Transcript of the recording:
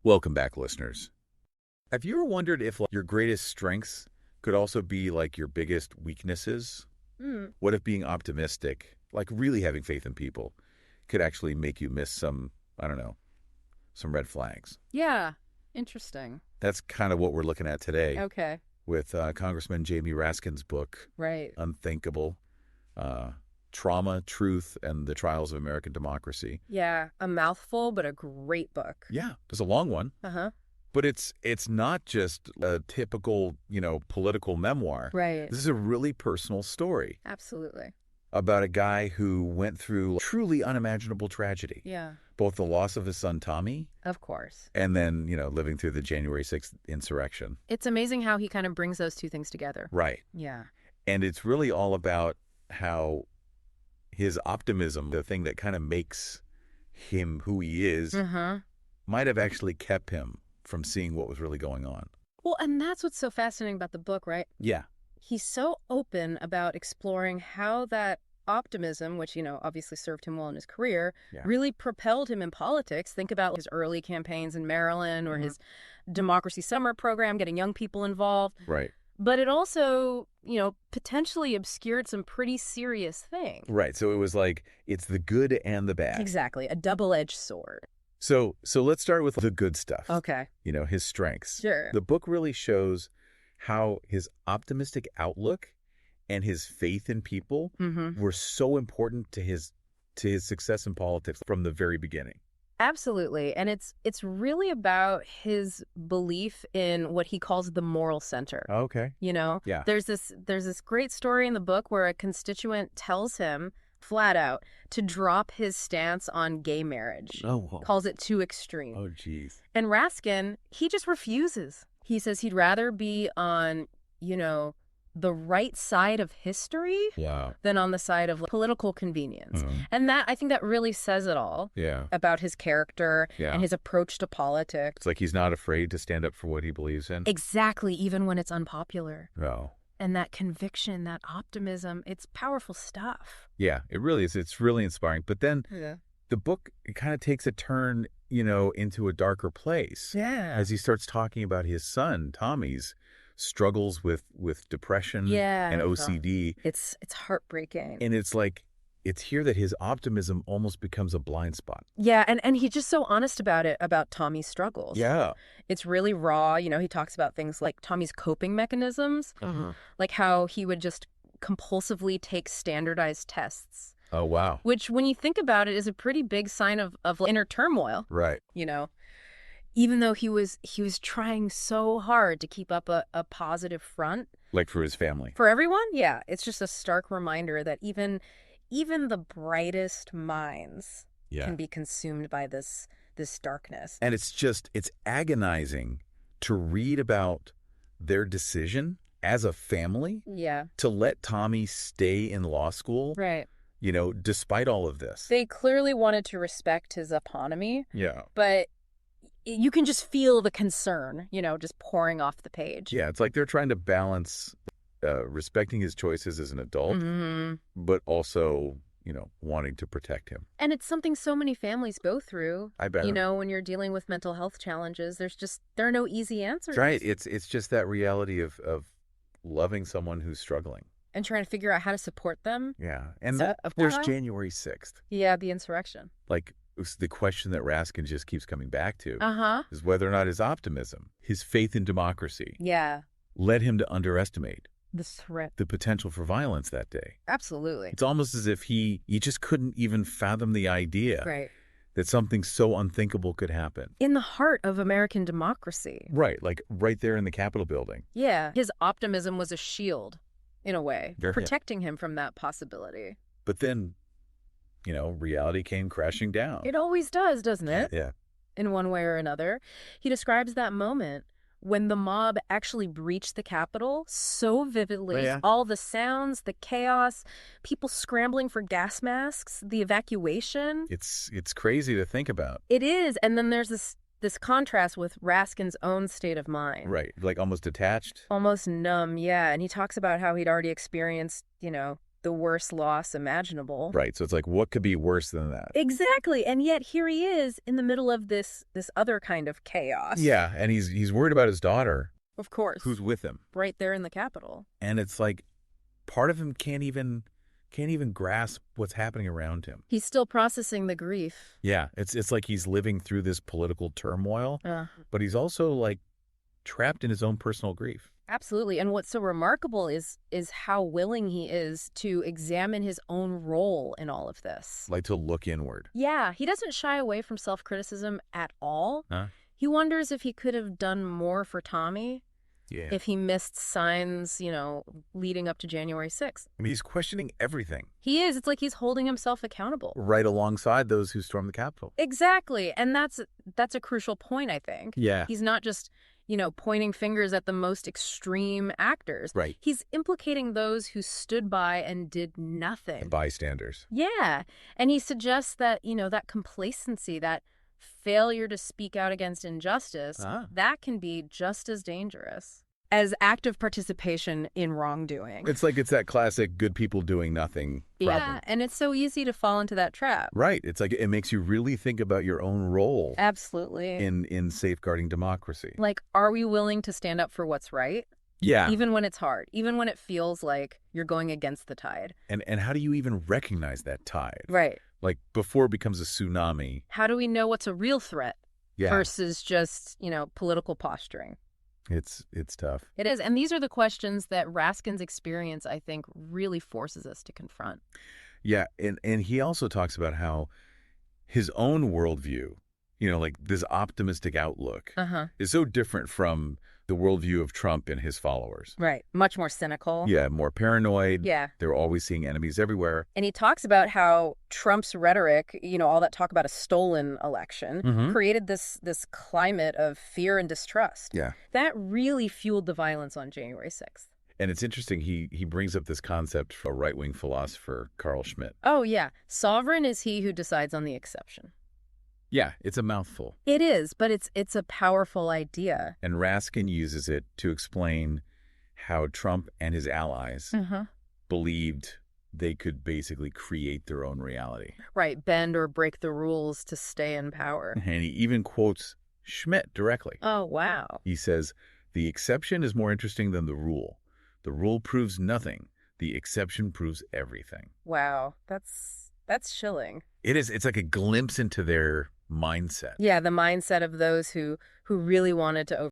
Welcome back, listeners. Have you ever wondered if your greatest strengths could also be like your biggest weaknesses? Mm, What if being optimistic, like really having faith in people, could actually make you miss some, I don't know, some red flags? yeah, interesting. That's kind of what we're looking at today Okay, with Congressman Jamie Raskin's book, right. Unthinkable, uh, Trauma, Truth, and the Trials of American Democracy. Yeah, a mouthful, but a great book. Yeah, it's a long one. Uh-huh. But it's not just a typical, political memoir. Right. This is a really personal story Absolutely. about a guy who went through truly unimaginable tragedy, Yeah, both the loss of his son Tommy of course. and then, living through the January 6th insurrection. It's amazing how he kind of brings those two things together. Right. Yeah. And it's really all about how his optimism, the thing that kind of makes him who he is, Uh-huh. might have actually kept him from seeing what was really going on. Well, and that's what's so fascinating about the book, right? Yeah. He's so open about exploring how that optimism, which, obviously served him well in his career, Yeah. really propelled him in politics. Think about his early campaigns in Maryland or his Democracy Summer program, getting young people involved. Right. But it also, potentially obscured some pretty serious things. Right. So it was like, it's the good and the bad. Exactly. A double-edged sword. So let's start with the good stuff. Okay. His strengths. Sure. The book really shows how his optimistic outlook and his faith in people Mm-hmm. were so important to his success in politics from the very beginning. Absolutely. And it's really about his belief in what he calls the moral center. Okay. Yeah. There's this great story in the book where a constituent tells him flat out to drop his stance on gay marriage. Oh, whoa. Calls it too extreme. Oh, geez. And Raskin, he just refuses. He says he'd rather be on, the right side of history Wow. than on the side of political convenience. Mhm. And I think that really says it all Yeah. about his character Yeah. and his approach to politics. It's like he's not afraid to stand up for what he believes in. Exactly, even when it's unpopular. Oh. And that conviction, that optimism, it's powerful stuff. Yeah, it really is. It's really inspiring. But then Yeah. the book kind of takes a turn, into a darker place. Yeah. As he starts talking about his son, Tommy's struggles with depression Yeah. and OCD. It's heartbreaking. And it's like, it's here that his optimism almost becomes a blind spot. Yeah, and he's just so honest about it, about Tommy's struggles. Yeah. It's really raw. He talks about things like Tommy's coping mechanisms, like how he would just compulsively take standardized tests, Oh, wow. which when you think about it is a pretty big sign of inner turmoil, Right. even though he was trying so hard to keep up a positive front Like for his family. for everyone. Yeah, it's just a stark reminder that even the brightest minds Yeah. can be consumed by this darkness. And it's agonizing to read about their decision as a family Yeah, to let Tommy stay in law school, right. Despite all of this. They clearly wanted to respect his autonomy, Yeah. but you can just feel the concern, just pouring off the page. Yeah, it's like they're trying to balance respecting his choices as an adult, Mm-hmm. but also, wanting to protect him. And it's something so many families go through. I bet. When you're dealing with mental health challenges, there are no easy answers. Right. It's just that reality of loving someone who's struggling. And trying to figure out how to support them. Yeah. And So, of there's course. January 6th. Yeah, the insurrection. Like, it's the question that Raskin just keeps coming back to Uh-huh. is whether or not his optimism, his faith in democracy, Yeah. led him to underestimate The threat. the potential for violence that day. Absolutely. It's almost as if he just couldn't even fathom the idea Right. that something so unthinkable could happen. In the heart of American democracy. Right, like right there in the Capitol building. Yeah. His optimism was a shield, in a way, Yeah. protecting him from that possibility. But then, reality came crashing down. It always does, doesn't it? Yeah. In one way or another. He describes that moment when the mob actually breached the Capitol so vividly. Oh, yeah. All the sounds, the chaos, people scrambling for gas masks, the evacuation. It's crazy to think about. It is. And then there's this contrast with Raskin's own state of mind. Right, like almost detached. Almost numb, yeah. And he talks about how he'd already experienced, the worst loss imaginable. Right. So it's like, what could be worse than that? Exactly. And yet here he is in the middle of this other kind of chaos. Yeah. And he's worried about his daughter. Of course. Who's with him. Right there in the Capitol. And it's like part of him can't even grasp what's happening around him. He's still processing the grief. Yeah. It's like he's living through this political turmoil, but he's also like trapped in his own personal grief. Absolutely. And what's so remarkable is how willing he is to examine his own role in all of this. Like to look inward. Yeah. He doesn't shy away from self-criticism at all. Huh? He wonders if he could have done more for Tommy. Yeah. If he missed signs, leading up to January 6th. I mean, he's questioning everything. He is. It's like he's holding himself accountable. Right alongside those who stormed the Capitol. Exactly. And that's a crucial point, I think. Yeah. He's not just, pointing fingers at the most extreme actors. Right. He's implicating those who stood by and did nothing. The bystanders. Yeah. And he suggests that, that complacency, that failure to speak out against injustice, that can be just as dangerous as active participation in wrongdoing. It's that classic good people doing nothing problem. Yeah, and it's so easy to fall into that trap. Right. It's like it makes you really think about your own role. Absolutely. In safeguarding democracy. Like, are we willing to stand up for what's right? Yeah. Even when it's hard, even when it feels like you're going against the tide. And how do you even recognize that tide? Right. Like before it becomes a tsunami. How do we know what's a real threat versus just, political posturing? It's tough. It is. And these are the questions that Raskin's experience, I think, really forces us to confront. Yeah. And he also talks about how his own worldview, like this optimistic outlook is so different from the worldview of Trump and his followers. Right. Much more cynical. Yeah. More paranoid. Yeah. They're always seeing enemies everywhere. And he talks about how Trump's rhetoric, all that talk about a stolen election, created this climate of fear and distrust. Yeah. That really fueled the violence on January 6th. And it's interesting, he brings up this concept from a right-wing philosopher, Carl Schmitt. Oh, yeah. Sovereign is he who decides on the exception. Yeah, it's a mouthful. It is, but it's a powerful idea. And Raskin uses it to explain how Trump and his allies believed they could basically create their own reality. Right, bend or break the rules to stay in power. And he even quotes Schmitt directly. Oh, wow. He says, "The exception is more interesting than the rule. The rule proves nothing. The exception proves everything." Wow, that's chilling. It is. It's like a glimpse into their mindset. Yeah, the mindset of those who really wanted to